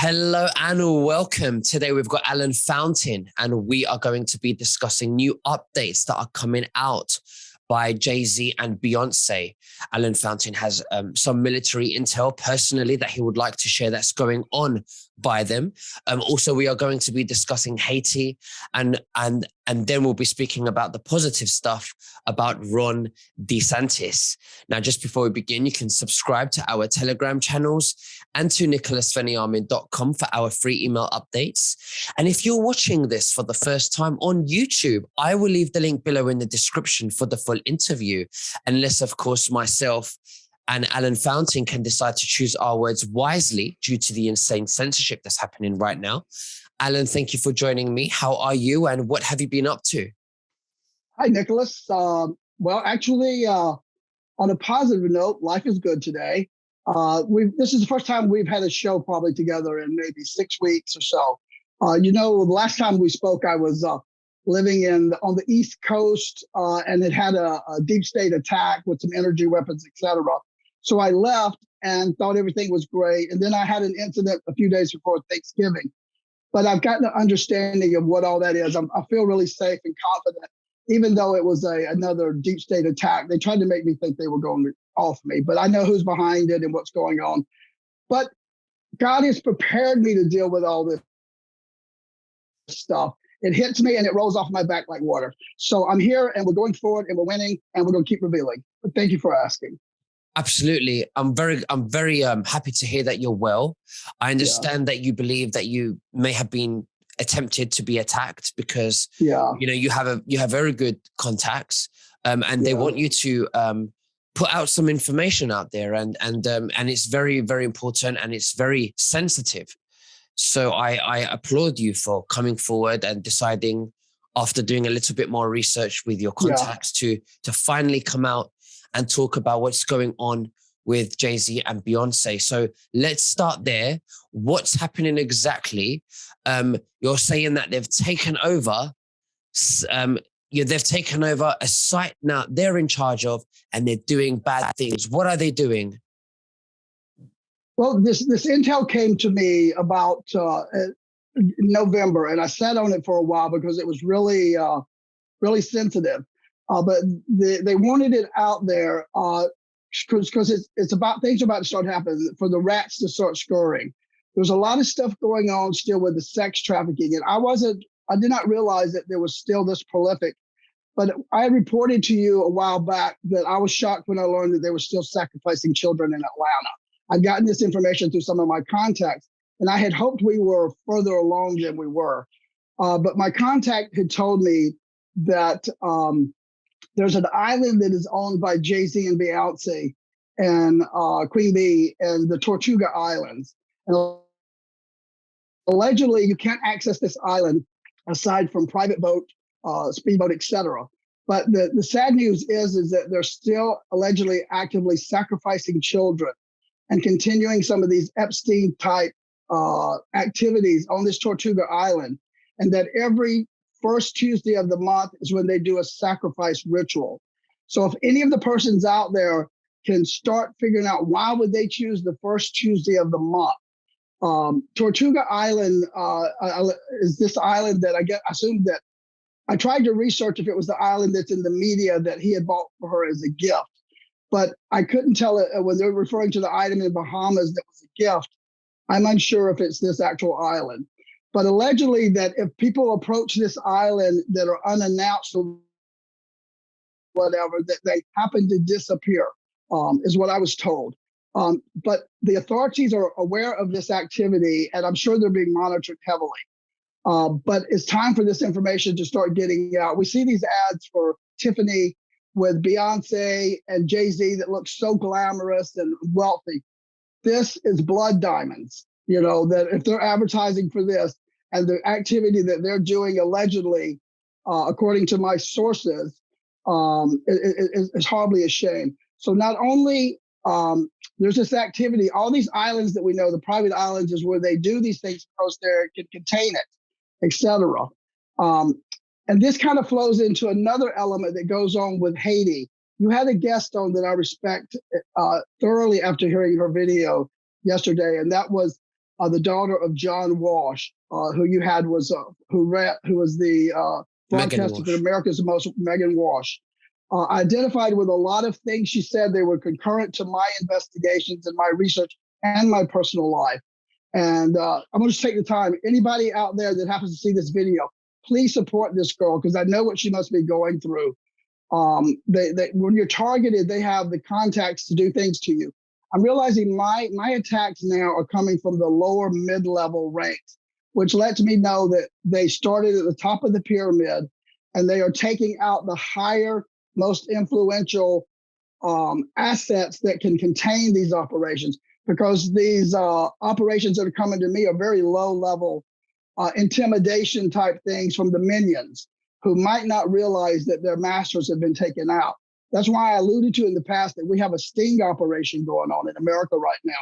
Hello and welcome. Today we've got Alan Fountain and we are going to be discussing new updates that are coming out by Jay-Z and Beyonce. Alan Fountain has some military intel personally that he would like to share that's going on by them. Also, we are going to be discussing Haiti and then we'll be speaking about the positive stuff about Ron DeSantis. Now, just before we begin, you can subscribe to our Telegram channels and to nicholasveniamin.com for our free email updates. And if you're watching this for the first time on YouTube, I will leave the link below in the description for the full interview, unless, of course, myself and Alan Fountain can decide to choose our words wisely due to the insane censorship that's happening right now. Alan, thank you for joining me. How are you and what have you been up to? Hi, Nicholas. Well, actually, on a positive note, life is good today. This is the first time we've had a show probably together in maybe 6 weeks or so. The last time we spoke, I was living on the East Coast and it had a deep state attack with some energy weapons, etc. So I left and thought everything was great. And then I had an incident a few days before Thanksgiving. But I've gotten an understanding of what all that is. I feel really safe and confident, even though it was another deep state attack. They tried to make me think they were going off me, but I know who's behind it and what's going on. But God has prepared me to deal with all this stuff. It hits me and it rolls off my back like water. So I'm here and we're going forward and we're winning and we're going to keep revealing. But thank you for asking. Absolutely. I'm very happy to hear that you're well. I understand that you believe that you may have been attempted to be attacked because you have very good contacts and they want you to put out some information out there and it's very, very important and it's very sensitive. So I applaud you for coming forward and deciding after doing a little bit more research with your contacts to finally come out and talk about what's going on with Jay-Z and Beyonce. So let's start there. What's happening exactly? You're saying that they've taken over. They've taken over a site now they're in charge of, and they're doing bad things. What are they doing? Well, this intel came to me about November, and I sat on it for a while because it was really, really sensitive. But they wanted it out there because it's about things are about to start happening for the rats to start scurrying. There's a lot of stuff going on still with the sex trafficking, and I did not realize that there was still this prolific. But I reported to you a while back that I was shocked when I learned that they were still sacrificing children in Atlanta. I'd gotten this information through some of my contacts, and I had hoped we were further along than we were. But my contact had told me that there's an island that is owned by Jay-Z and Beyonce and Queen Bee and the Tortuga Islands. And allegedly, you can't access this island aside from private boat, speedboat, etc. But the sad news is that they're still allegedly actively sacrificing children and continuing some of these Epstein-type activities on this Tortuga Island, and that every first Tuesday of the month is when they do a sacrifice ritual. So if any of the persons out there can start figuring out why would they choose the first Tuesday of the month. Tortuga Island is this island that I assumed that I tried to research if it was the island that's in the media that he had bought for her as a gift, but I couldn't tell it when they're referring to the item in Bahamas that was a gift. I'm unsure if it's this actual island. But allegedly that if people approach this island that are unannounced or whatever, that they happen to disappear, is what I was told. But the authorities are aware of this activity, and I'm sure they're being monitored heavily. But it's time for this information to start getting out. We see these ads for Tiffany with Beyonce and Jay-Z that look so glamorous and wealthy. This is blood diamonds, that if they're advertising for this, and the activity that they're doing allegedly, according to my sources, is horribly a shame. So not only there's this activity, all these islands that we know, the private islands is where they do these things because they can contain it, etc. And this kind of flows into another element that goes on with Haiti. You had a guest on that I respect thoroughly after hearing her video yesterday, and that was the daughter of John Walsh, who you had was who was the Megan broadcaster for Walsh. America's Most, Megan Walsh. Identified with a lot of things she said they were concurrent to my investigations and my research and my personal life. And I'm going to take the time. Anybody out there that happens to see this video, please support this girl, because I know what she must be going through. When you're targeted, they have the contacts to do things to you. I'm realizing my attacks now are coming from the lower mid-level ranks, which lets me know that they started at the top of the pyramid and they are taking out the higher, most influential assets that can contain these operations, because these operations that are coming to me are very low-level intimidation type things from the minions who might not realize that their masters have been taken out. That's why I alluded to in the past that we have a sting operation going on in America right now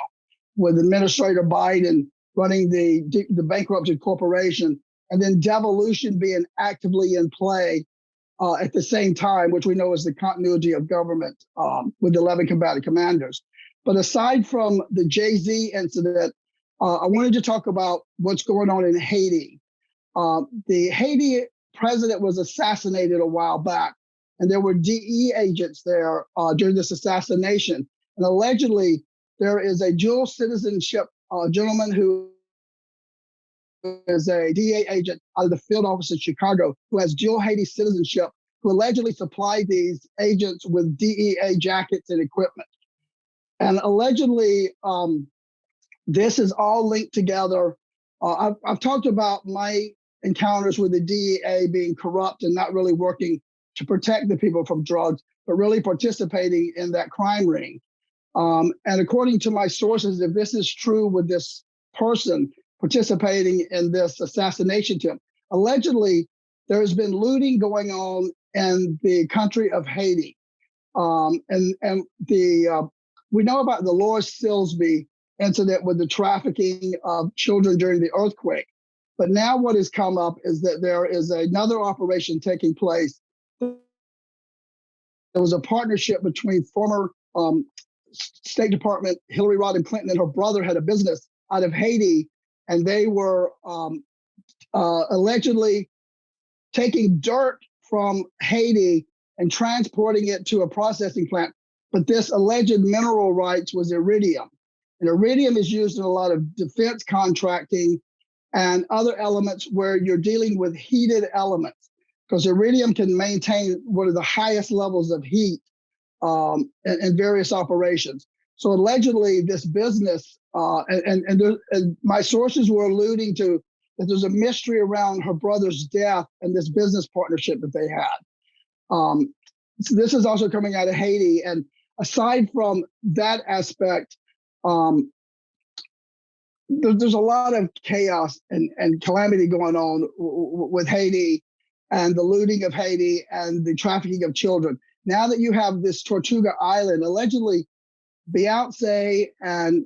with Administrator Biden running the bankrupted corporation, and then devolution being actively in play at the same time, which we know is the continuity of government with 11 combatant commanders. But aside from the Jay-Z incident, I wanted to talk about what's going on in Haiti. The Haiti president was assassinated a while back, and there were DE agents there during this assassination. And allegedly, there is a dual citizenship gentleman who is a DEA agent out of the field office in Chicago who has dual Haiti citizenship, who allegedly supplied these agents with DEA jackets and equipment. And allegedly, this is all linked together. I've talked about my encounters with the DEA being corrupt and not really working to protect the people from drugs, but really participating in that crime ring. And according to my sources, if this is true with this person participating in this assassination attempt, allegedly there has been looting going on in the country of Haiti. We know about the Laura Silsby incident with the trafficking of children during the earthquake. But now what has come up is that there is another operation taking place. There was a partnership between former State Department Hillary Rodham Clinton and her brother had a business out of Haiti, and they were allegedly taking dirt from Haiti and transporting it to a processing plant. But this alleged mineral rights was iridium. And iridium is used in a lot of defense contracting and other elements where you're dealing with heated elements, because iridium can maintain one of the highest levels of heat in various operations. So allegedly this business, and my sources were alluding to that there's a mystery around her brother's death and this business partnership that they had. So this is also coming out of Haiti. And aside from that aspect, there's a lot of chaos and calamity going on with Haiti and the looting of Haiti and the trafficking of children. Now that you have this Tortuga Island, allegedly Beyonce and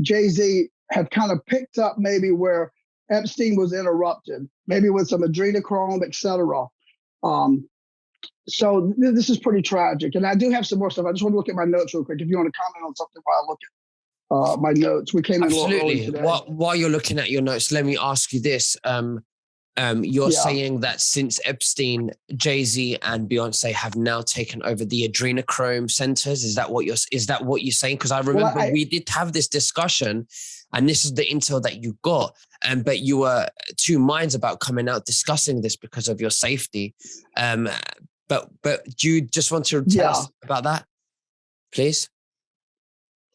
Jay-Z have kind of picked up maybe where Epstein was interrupted, maybe with some adrenochrome, et cetera. So this is pretty tragic. And I do have some more stuff. I just want to look at my notes real quick. If you want to comment on something while I look at my notes. We came in a little early today. While you're looking at your notes, let me ask you this. You're saying that since Epstein, Jay-Z and Beyonce have now taken over the adrenochrome centers. Is that what you're saying? Because I remember we did have this discussion, and this is the intel that you got. But you were two minds about coming out discussing this because of your safety. But do you just want to tell us about that, please?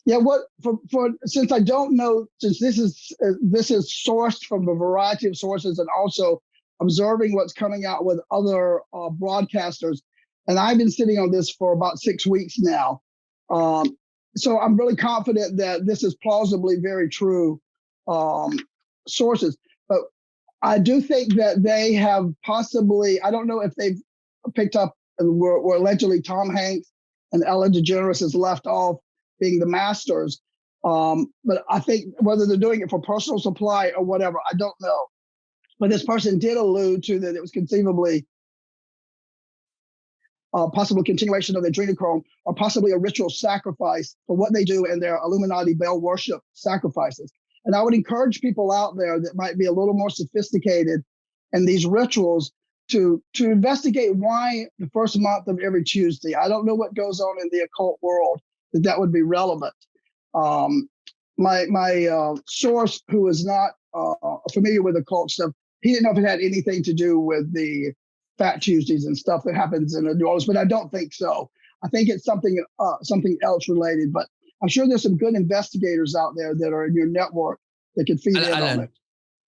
Yeah, since I don't know, since this is sourced from a variety of sources and also observing what's coming out with other broadcasters, and I've been sitting on this for about 6 weeks now. So I'm really confident that this is plausibly very true sources. But I do think that they have possibly, I don't know if they've picked up where allegedly Tom Hanks and Ellen DeGeneres is left off being the masters. But I think whether they're doing it for personal supply or whatever, I don't know. But this person did allude to that it was conceivably a possible continuation of the adrenochrome or possibly a ritual sacrifice for what they do in their Illuminati Bell worship sacrifices. And I would encourage people out there that might be a little more sophisticated in these rituals to investigate why the first month of every Tuesday. I don't know what goes on in the occult world that would be relevant. My source, who is not familiar with occult stuff, he didn't know if it had anything to do with the Fat Tuesdays and stuff that happens in New Orleans, but I don't think so. I think it's something else related. But I'm sure there's some good investigators out there that are in your network that can feed in on it.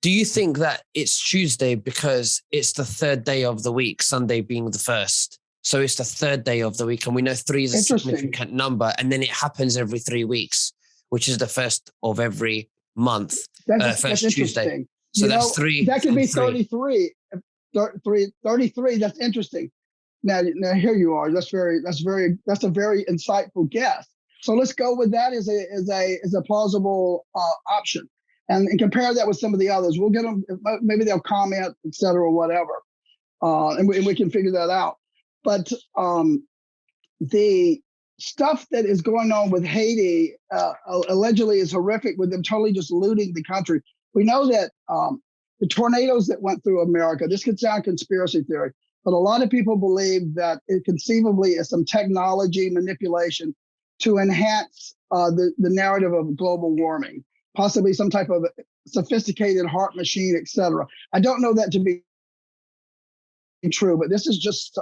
Do you think that it's Tuesday because it's the third day of the week, Sunday being the first? So it's the third day of the week, and we know 3 is a significant number, and then it happens every 3 weeks, which is the first of every month, first Tuesday. So that's 3. That could be 33. 33. That's interesting. Now here you are. That's a very insightful guess. So let's go with that as a plausible option, and compare that with some of the others. We'll get them. Maybe they'll comment, et cetera, or whatever, and we can figure that out. But the stuff that is going on with Haiti allegedly is horrific, with them totally just looting the country. We know that the tornadoes that went through America, this could sound conspiracy theory, but a lot of people believe that it conceivably is some technology manipulation to enhance the narrative of global warming, possibly some type of sophisticated heart machine, et cetera. I don't know that to be true, but this is just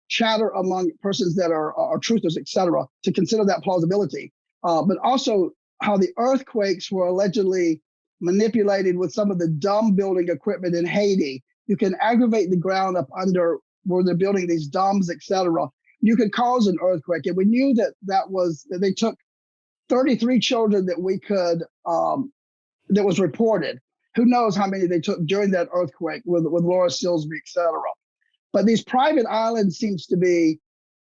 chatter among persons that are truthers, et cetera, to consider that plausibility. But also how the earthquakes were allegedly manipulated with some of the dumb building equipment in Haiti. You can aggravate the ground up under where they're building these domes, et cetera. You could cause an earthquake. And we knew that they took 33 children that we could, that was reported. Who knows how many they took during that earthquake with Laura Silsby, et cetera. But these private islands seems to be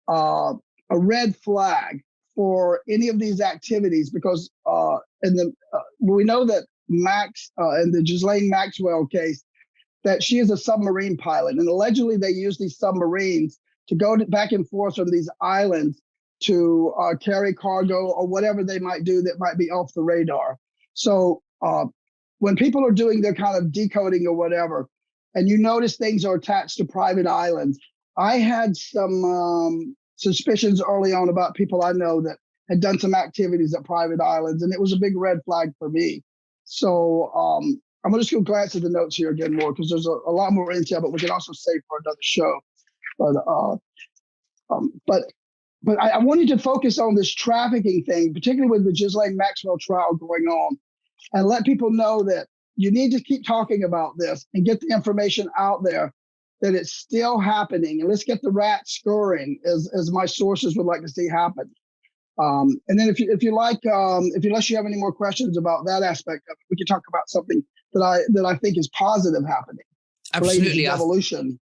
a red flag for any of these activities, because we know that Max, in the Ghislaine Maxwell case, that she is a submarine pilot, and allegedly they use these submarines to go back and forth from these islands to carry cargo or whatever they might do that might be off the radar. So when people are doing their kind of decoding or whatever, and you notice things are attached to private islands, I had some suspicions early on about people I know that had done some activities at private islands, and it was a big red flag for me. So I'm going to just go glance at the notes here again more, because there's a lot more intel, but we can also save for another show. But I wanted to focus on this trafficking thing, particularly with the Ghislaine Maxwell trial going on, and let people know that you need to keep talking about this and get the information out there that it's still happening. And let's get the rat scurrying, as my sources would like to see happen. And then if you like, unless you have any more questions about that aspect of it, we can talk about something that I think is positive happening. Absolutely. Evolution.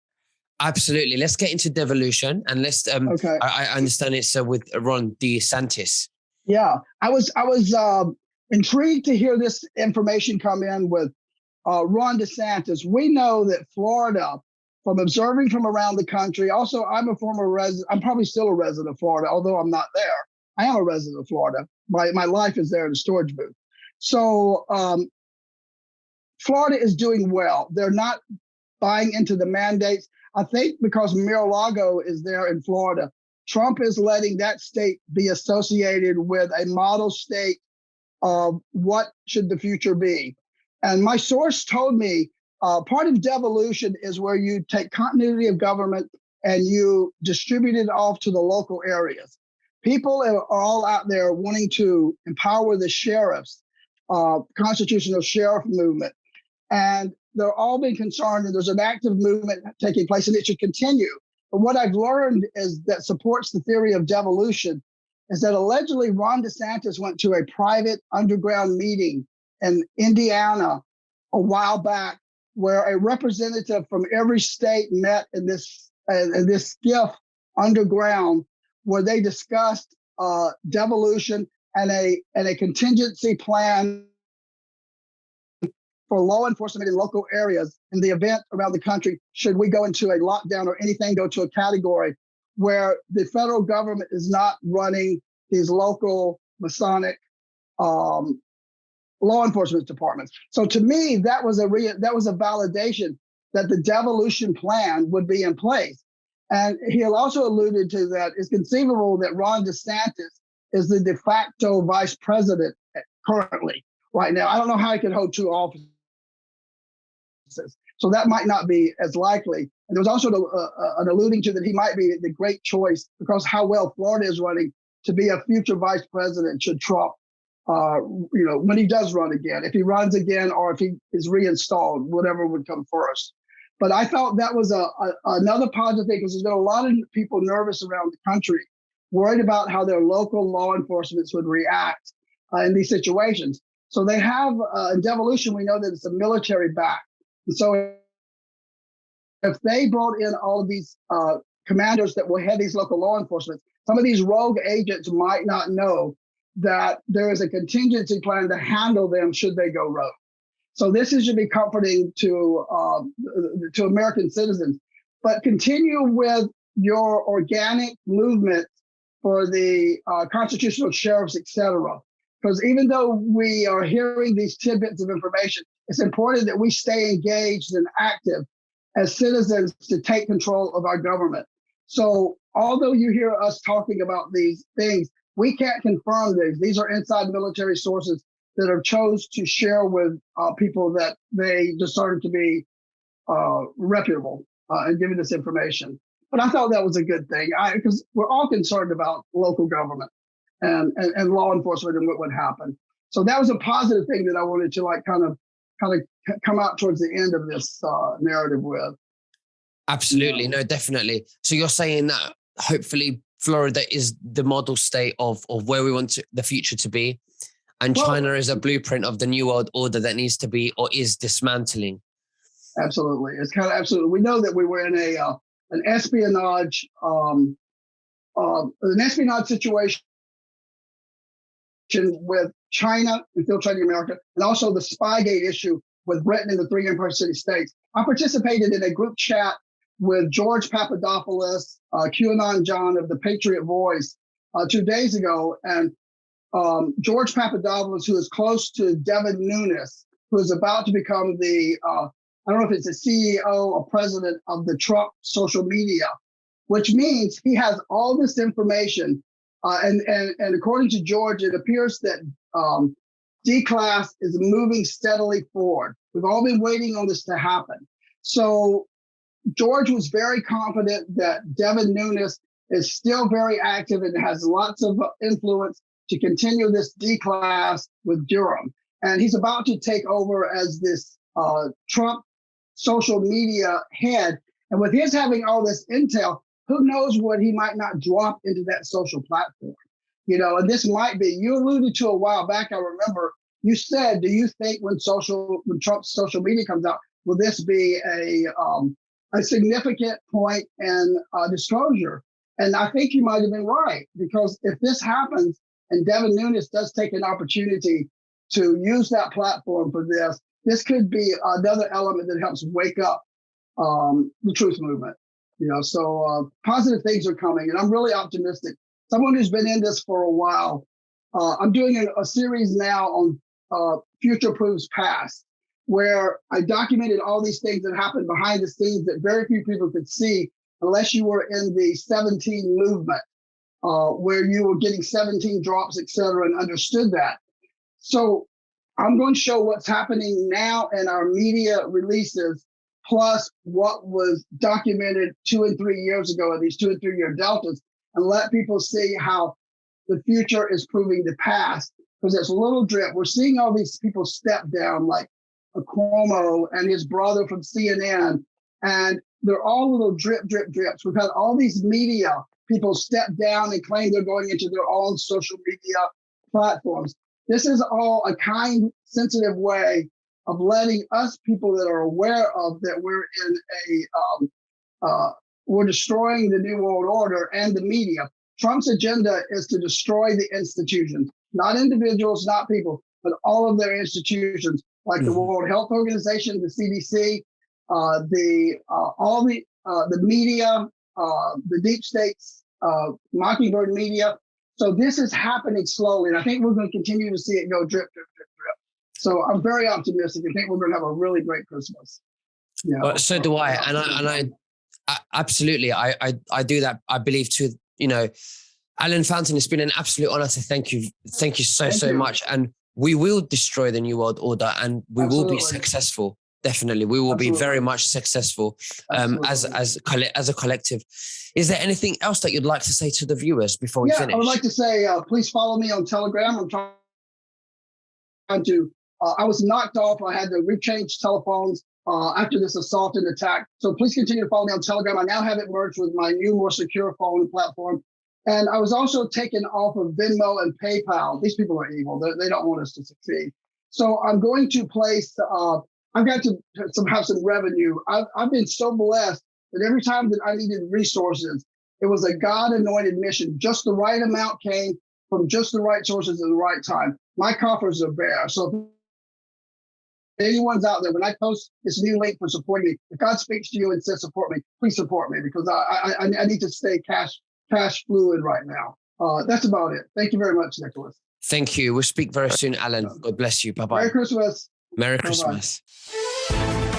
Absolutely. Let's get into devolution, and let's. Okay. I understand it's with Ron DeSantis. Yeah, I was intrigued to hear this information come in with Ron DeSantis. We know that Florida, from observing from around the country. Also, I'm a former resident. I'm probably still a resident of Florida, although I'm not there. I am a resident of Florida. My life is there in a storage booth. So Florida is doing well. They're not buying into the mandates. I think because Mar-a-Lago is there in Florida, Trump is letting that state be associated with a model state of what should the future be. And my source told me part of devolution is where you take continuity of government and you distribute it off to the local areas. People are all out there wanting to empower the sheriffs, constitutional sheriff movement. And they're all being concerned, and there's an active movement taking place, and it should continue. But what I've learned is that supports the theory of devolution is that allegedly Ron DeSantis went to a private underground meeting in Indiana a while back, where a representative from every state met in this skiff underground, where they discussed devolution and a contingency plan for law enforcement in local areas in the event around the country, should we go into a lockdown or anything, go to a category where the federal government is not running these local Masonic law enforcement departments. So to me, that was a validation that the devolution plan would be in place. And he also alluded to that it's conceivable that Ron DeSantis is the de facto vice president currently right now. I don't know how he could hold two offices. So that might not be as likely. And there was also an alluding to that he might be the great choice because how well Florida is running to be a future vice president should Trump, when he does run again, if he runs again or if he is reinstalled, whatever would come first. But I thought that was another positive thing because there's been a lot of people nervous around the country, worried about how their local law enforcement would react in these situations. So they have, in devolution, we know that it's a military back. And so if they brought in all of these commanders that will head these local law enforcement, some of these rogue agents might not know that there is a contingency plan to handle them should they go rogue. So this should be comforting to American citizens. But continue with your organic movement for the constitutional sheriffs, et cetera. Because even though we are hearing these tidbits of information, it's important that we stay engaged and active as citizens to take control of our government. So although you hear us talking about these things, we can't confirm these. These are inside military sources that are chose to share with people that they discern to be reputable and giving this information. But I thought that was a good thing because we're all concerned about local government and law enforcement and what would happen. So that was a positive thing that I wanted to kind of come out towards the end of this narrative with. Absolutely. No, definitely. So you're saying that hopefully Florida is the model state of where we want the future to be. And China is a blueprint of the new world order that needs to be or is dismantling. Absolutely. It's kind of absolutely. We know that we were in an espionage situation with China infiltrating America, and also the Spygate issue with Britain and the three Empire City states. I participated in a group chat with George Papadopoulos, QAnon John of the Patriot Voice 2 days ago. And George Papadopoulos, who is close to Devin Nunes, who is about to become the, I don't know if it's the CEO or president of the Trump social media, which means he has all this information. And according to George, it appears that D-Class is moving steadily forward. We've all been waiting on this to happen. So George was very confident that Devin Nunes is still very active and has lots of influence to continue this D-Class with Durham. And he's about to take over as this Trump social media head. And with his having all this intel, who knows what he might not drop into that social platform, and this might be, you alluded to a while back, I remember you said, do you think when Trump's social media comes out, will this be a significant point in disclosure? And I think you might have been right, because if this happens and Devin Nunes does take an opportunity to use that platform for this could be another element that helps wake up the truth movement. So positive things are coming, and I'm really optimistic. Someone who's been in this for a while, I'm doing a series now on Future Proves Past, where I documented all these things that happened behind the scenes that very few people could see unless you were in the 17 movement, where you were getting 17 drops, et cetera, and understood that. So I'm going to show what's happening now in our media releases, plus what was documented 2 and 3 years ago in these 2 and 3 year deltas, and let people see how the future is proving the past. Because it's a little drip. We're seeing all these people step down, like Cuomo and his brother from CNN, and they're all little drip, drip, drips. We've had all these media people step down and claim they're going into their own social media platforms. This is all a kind, sensitive way of letting us people that are aware of that we're in we're destroying the New World Order and the media. Trump's agenda is to destroy the institutions, not individuals, not people, but all of their institutions, like the World Health Organization, the CDC, all the media, the deep states, Mockingbird media. So this is happening slowly, and I think we're going to continue to see it go drip, drip, drip, drip. So I'm very optimistic. I think we're going to have a really great Christmas. Yeah. Well, so do I, and I absolutely, I do that. I believe too. You know, Alan Fountain, it's been an absolute honor to thank you so much, and we will destroy the New World Order, and we will be successful. Definitely, we will be very much successful as a collective. Is there anything else that you'd like to say to the viewers before we finish? I would like to say, please follow me on Telegram. I'm trying to. I was knocked off. I had to rechange telephones after this assault and attack. So please continue to follow me on Telegram. I now have it merged with my new, more secure phone platform. And I was also taken off of Venmo and PayPal. These people are evil. They don't want us to succeed. So I'm going to place, I've got to have some revenue. I've been so blessed that every time that I needed resources, it was a God-anointed mission. Just the right amount came from just the right sources at the right time. My coffers are bare. So if anyone's out there, when I post this new link for supporting me, if God speaks to you and says support me, please support me, because I need to stay cash fluid right now. That's about it. Thank you very much, Nicholas. Thank you. We'll speak very soon, Alan. God bless you. Bye-bye. Merry Christmas. Merry Christmas. Bye-bye.